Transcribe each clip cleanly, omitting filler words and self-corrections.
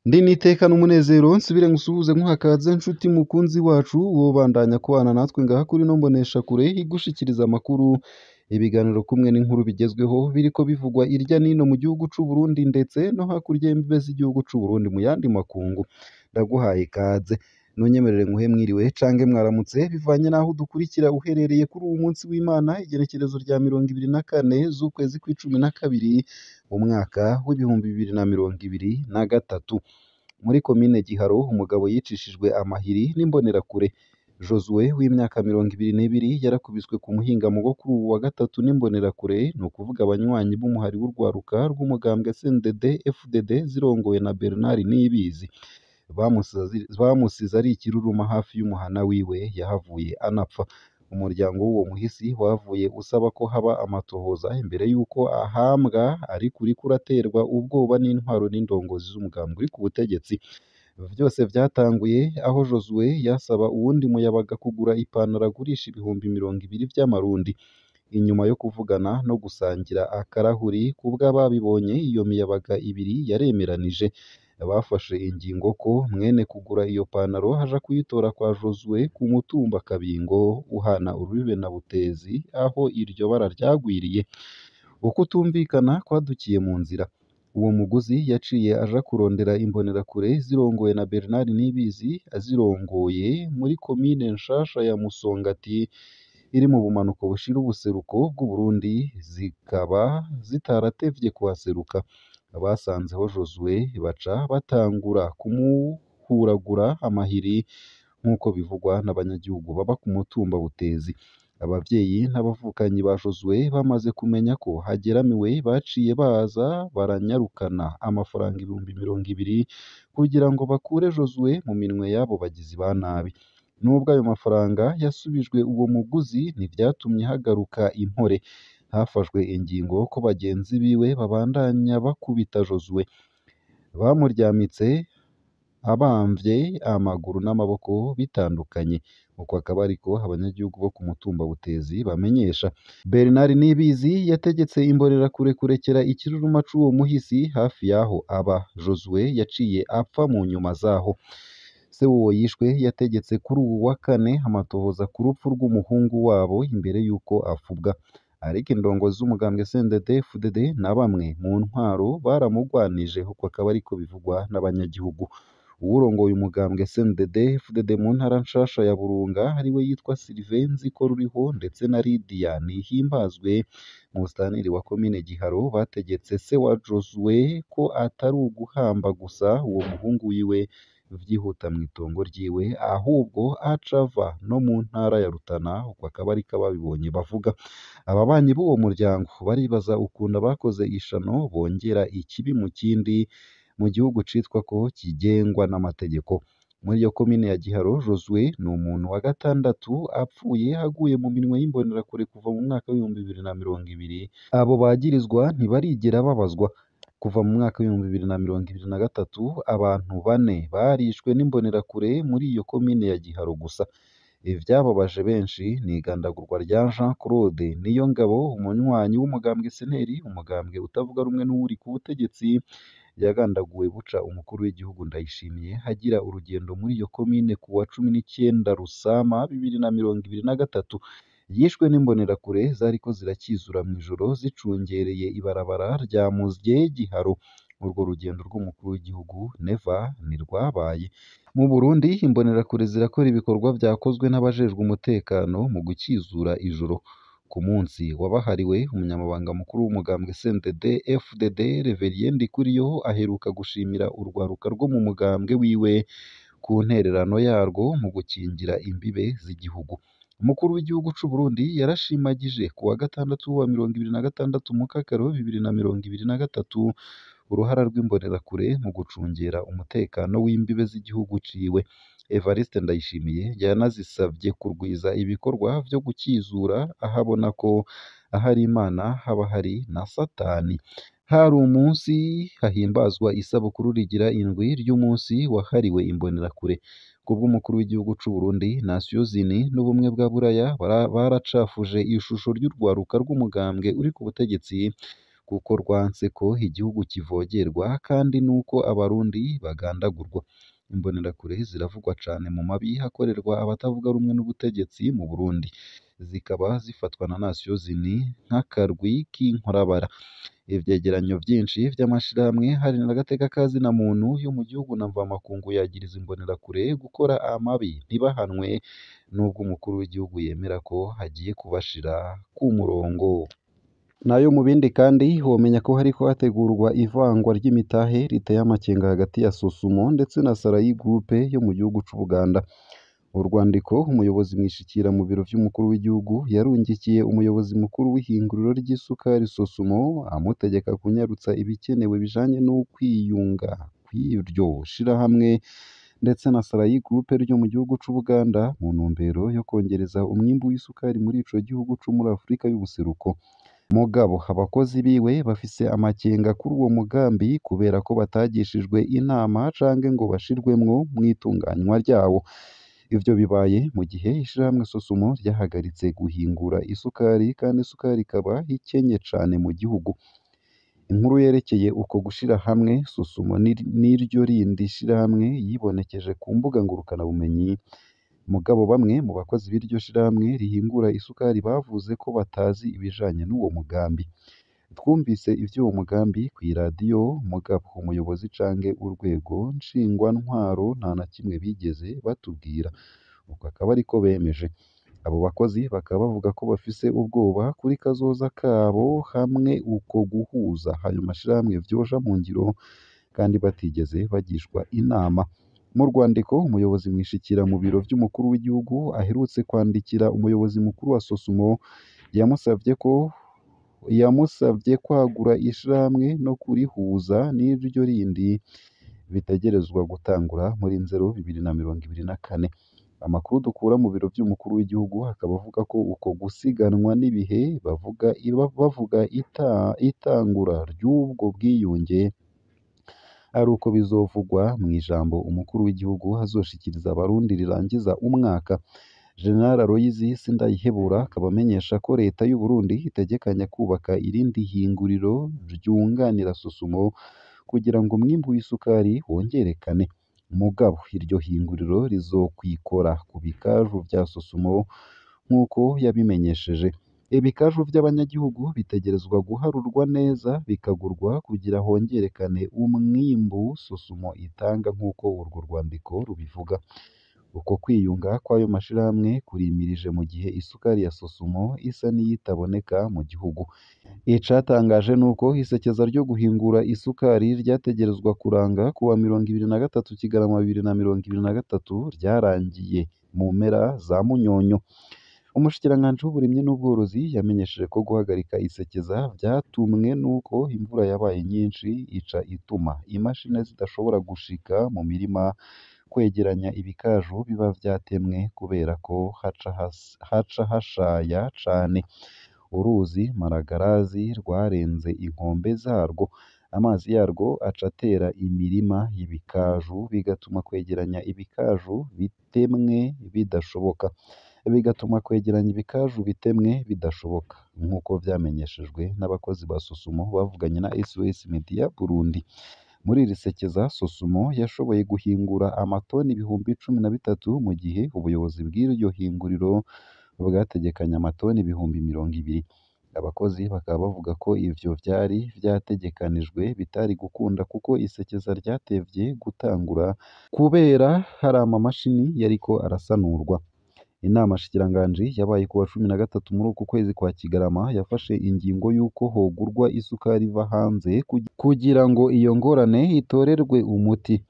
Ndi nitekana umunezero nsubire ngusuhuze nkuhakaze nshuti mukunzi wacu wobandanya kubana natwe ngaha kuri ino mboneshakure igushikiriza amakuru, ibiganiro kumwe n'inkuru bigezweho biriko bivugwa irya nino mu gihugu c'u Burundi ndetse no hakurya y'imbibe z'igihugu c'u Burundi mu yandi makungu. Ndaguhaye ikaze nunyemerere nguhe mwiriwe cange mwaramutse bivanye n'aho udukurikira uherereye kuri uwu munsi w'Imana igenekerezo rya 24 z'ukwezi kw'icumi na kabiri umwaka w'ibihumbi 2023. Muri komine Giharo umugabo yicishijwe amahiri n'imbonerakure. Josue w'imyaka 22 yarakubiswe ku muhingamo wo kuri uwu wa gatatu n'imbonerakure, ni ukuvuga abanywanyi b'umuhari w'urwaruka rw'umugambwe CNDD FDD zirongowe na Bernard Niyibizi. Bamusize ari ikiruruma hafi y'umuhana wiwe yahavuye anapfa. Umuryango w'uwo muhisi wavuye usaba ko haba amatohoza imbere y'uko ahambwa, ariko uriko uraterwa ubwoba n'intwaro n'indongozi z'umugambwe uri ku butegetsi. Vyose vyatanguye aho Josue yasaba uwundi muyabaga kugura ipantaro agurisha ibihumbi 20 vy'amarundi. Inyuma yo kuvugana no gusangira akarahuri kubw'ababibonye, iyo miyabaga ibiri yaremeranije. Bafashe ingingo ko mwene kugura iyo pantaro haja kuyitora kwa Josue ku mutumba Kabingo uhana urubibe na Butezi, aho iryo bara ryagwiriye. Uko utumvikana kwadukiye mu nzira. Uwo muguzi yaciye aja kurondera imbonerakure zirongowe na Bernard Niyibizi, azirongoye muri komine nshasha ya Musongati iri mu bumanuko bushira ubuseruko bw'u Burundi, zikaba zitaratevye kuhaseruka. Basanzeho Josue baca batangura kumuhuragura amahiri nk'uko bivugwa n'abanyagihugu baba ku mutumba Butezi. Abavyeyi n'abavukanyi ba Josue bamaze kumenya ko hageramiwe, baciye baza baranyarukana amafaranga 20,000 kugira ngo bakure Josue mu minwe y'abo bagizi ba nabi. Nubwo ayo mafaranga yasubijwe uwo muguzi, ntivyatumye hagaruka impore. Hafashwe ingingo ko bagenzi biwe babandanya bakubita Josue. Bamuryamitse abamvye amaguru n'amaboko bitandukanye. Uko akaba ariko abanyagihugu bo ku mutumba Butezi bamenyesha. Bernard Niyibizi yategetse imbonerakure kurekera ikiruruma c'uwo muhisi hafi yaho aba. Josue yaciye apfa mu nyuma zaho. Se w'uwo yishwe yategetse kuri uwu wa kane amatohoza ku rupfu rw'umuhungu wabo imbere y'uko afubwa. Ariko indongozi z'umugambwe CNDD FDD na bamwe mu ntwaro baramugwanije, uko akaba ariko bivugwa n'abanyagihugu. Uwurongoye umugambwe CNDD FDD mu ntara nshasha ya Burunga ariwe yitwa Sylvain Nzikoruriho ndetse na Lydia Nihimbazwe, musitanteri wa komine Giharo, bategetse se wa Josue ko atari uguhamba gusa uwo muhungu wiwe vyihuta mw'itongo ryiwe, ahubwo acava no mu ntara ya Rutana, uko akaba ariko ababibonye bavuga. Ababanyi b'uwo muryango baribaza ukuntu abakoze ishano bongera ikibi mu kindi mu gihugu citwa ko kigengwa n'amategeko. Muri iyo komine ya Giharo, Josue ni umuntu wa gatandatu apfuye aguye mu minwe y'imbonerakure kuva mu mwaka w'ibihumbi 2020. Abo bagirizwa ntibarigera babazwa. Kuva mu mwaka w'ibihumbi 2023 abantu 4 barishwe n'imbonerakure muri iyo komine ya Giharo gusa. Ivyababaje benshi ni igandagurwa rya Jean Claude Niyongabo, umunywanyi w'umugambwe SNL, umugambwe utavuga rumwe n'uwuri ku butegetsi, yagandaguwe buca umukuru w'igihugu Ndayishimiye hagira urugendo muri iyo komine ku wa 19 Rusama 2023. Yishwe n'imbonerakure zariko zirakizura mw'ijoro zicungereye ibarabara rya Muzye Giharo. Urwo rugendo rw'umukuru w'igihugu neva ntirwabaye. Mu Burundi imbonerakure zirakora ibikorwa vyakozwe n'abajejwe umutekano mu gukizura ijoro. Ku munsi wabahariwe, umunyamabanga mukuru w'umugambwe CNDD FDD Reverien Ndikuriyo aheruka gushimira urwaruka rwo mu mugambwe wiwe ku ntererano yarwo mu gukingira imbibe z'igihugu. Umukuru w'igihugu c'u Burundi yarashimagije ku wa gatandatu wa 26 Mukakaro 2023 uruhara rw'imbonerakure mu gucungera umutekano w'imbibe z'igihugu ciwe. Evariste Ndayishimiye yanazisavye kurwiza ibikorwa vyo gukizura, ahabona ko ahari Imana haba hari na Satani. Hari umunsi hahimbazwa isabukuru rigira indwi ry'umunsi wahariwe imbonerakure. Kubw'umukuru w'igihugu c'u Burundi, Nations Unies n'ubumwe bwa Buraya baracafuje ishusho ry'urwaruka rw'umugambwe uri ku butegetsi kuko rwanse ko igihugu kivogerwa kandi nuko abarundi bagandagurwa. Imbonerakure ziravugwa cane mu mabi akorerwa abatavuga rumwe n'ubutegetsi mu Burundi, zikaba zifatwa na Nations Unies nk'akarwi k'inkorabara. Ivyegeranyo vyinshi vy'amashirahamwe haranira agateka ka zina muntu yo mu gihugu na mvamakungu yagiriza imbonerakure gukora amabi ntibahanwe, nubwo umukuru w'igihugu yemera ko hagiye kubashira ku murongo. Nayo mu bindi kandi homenya ko hariko hategurwa ivangwa ry'imitahe riteye amakenga hagati ya Sosumo ndetse na Sarayi Group yo mu gihugu c'Ubuganda. Urwandiko umuyobozi mwishikira mu biro vy'umukuru w'igihugu yarungikiye umuyobozi mukuru w'ihinguriro ry'isukari Sosumo amutegeka kunyarutsa ibikenewe bijanye no kwiyunga kw'iryo shirahamwe ndetse na Sarayi Group ryo mu gihugu c'Ubuganda mu ntumbero yo kongereza umwimbu w'isukari muri ico gihugu co muri Afurika y'ubuseruko. Mugabo abakozi biwe bafise amakenga kuri uwo mugambi kubera ko batagishijwe inama canke ngo bashirwemwo mw'itunganywa ryawo. Ivyo bibaye mu gihe ishirahamwe Sosumo ryahagaritse guhingura isukari kandi isukari ikaba ikenye cane mu gihugu. Inkuru yerekeye uko gushira hamwe Sosumo n'iryo rindi shirahamwe yibonekeje ku mbuga ngurukanabumenyi. Mugabo bamwe mu bakozi b'iryo shirahamwe rihingura isukari bavuze ko batazi ibijanye n'uwo mugambi. Twumvise ivy'uwo mugambi kw'iradiyo, mugabo umuyobozi canke urwego nshingwantwaro nta na kimwe bigeze batubwira. Uko akaba ariko bemeje. Abo bakozi bakaba bavuga ko bafise ubwoba kuri kazoza kabo hamwe uko guhuza ayo mashirahamwe vyoja mu ngiro kandi batigeze bagishwa inama. Mu rwandiko umuyobozi mwishikira mu biro vy'umukuru w'igihugu aherutse kwandikira umuyobozi mukuru wa Sosumo yamusavye kwagura ishirahamwe no kurihuza n'iryo rindi bitegerezwa gutangura muri Nzero 2024. Amakuru dukura mu biro vy'umukuru w'igihugu akaba avuga ko uko gusiganwa n'ibihe bavuga itangura ry'ubwo bwiyunge ari uko bizovugwa mw'ijambo umukuru w'igihugu azoshikiriza abarundi rirangiza umwaka. General Aloys Sindayihebura akaba amenyesha ko leta y'u Burundi itegekanya kubaka irindi hinguriro ryunganira Sosumo kugira ngo umwimbu w'isukari wongerekane. Mugabo iryo hinguriro rizokwikora ku bikaju vya Sosumo nk'uko yabimenyesheje. Ibikaju vy'abanyagihugu bitegerezwa guharurwa neza bikagurwa kugira hongerekane umwimbu Sosumo itanga nk'uko urwo rwandiko rubivuga. Uko kwiyunga kw'ayo mashirahamwe kurimirije mu gihe isukari ya Sosumo isa n'iyitaboneka mu gihugu. Icatangaje nuko isekeza ryo guhingura isukari ryategerezwa kuranga kuwa 23 Kigarama 2023 ryarangiye mu mpera za Munyonyo. Umushikiranganji w'uburimyi n'ubworozi yamenyesheje ko guhagarika isekeza vyatumwe nuko imvura yabaye nyinshi ica ituma imashini zidashobora gushika mu mirima kwegeranya ibikaju biba vyatemwe kubera ko haca hashaya cane. Uruzi Maragarazi rwarenze inkombe zarwo, amazi yarwo aca atera imirima y'ibikaju bigatuma kwegeranya ibikaju bitemwe bidashoboka nk'uko vyamenyeshejwe n'abakozi ba Sosumo bavuganye na SOS Media Burundi. Muri iri sekeza Sosumo yashoboye guhingura amatoni 13,000 mu gihe ubuyobozi bw'iryo hinguriro bwategekanya amatoni 20,000. Abakozi bakaba bavuga ko ivyo vyari vyategekanijwe bitari gukunda kuko isekeza ryatevye gutangura kubera hari amamashini yariko arasanurwa. Inama shikiranganji yabaye kuwa 13 muri uku kwezi kwa Kigarama yafashe ingingo y'uko hogurwa isukari iva hanze kugira ngo iyo ngorane itorerwe umuti.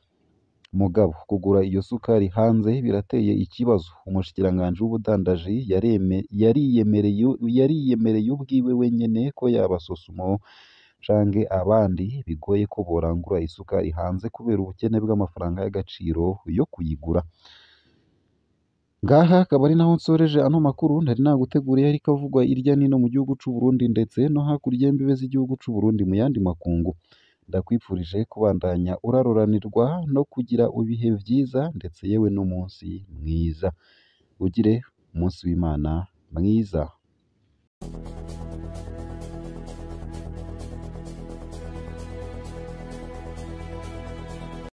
Mugabo kugura iyo sukari hanze birateye ikibazo. Umushikiranganji w'ubudandaji yariyemereye ubwiwe wenyene ko yaba Sosumo canke abandi bigoye ko borangura isukari hanze kubera ubukene bw'amafaranga y'agaciro yo kuyigura. Ngaha akaba ari naho nsoreje ano makuru ntari naguteguriye ariko avugwa irya nino mu gihugu c'u Burundi ndetse no hakurya y'imbibe z'igihugu c'u Burundi mu yandi makungu. Ndakwipfurije kubandanya uraroranirwa no kugira ibihe vyiza ndetse yewe n'umunsi mwiza. Ugire umunsi w'Imana mwiza.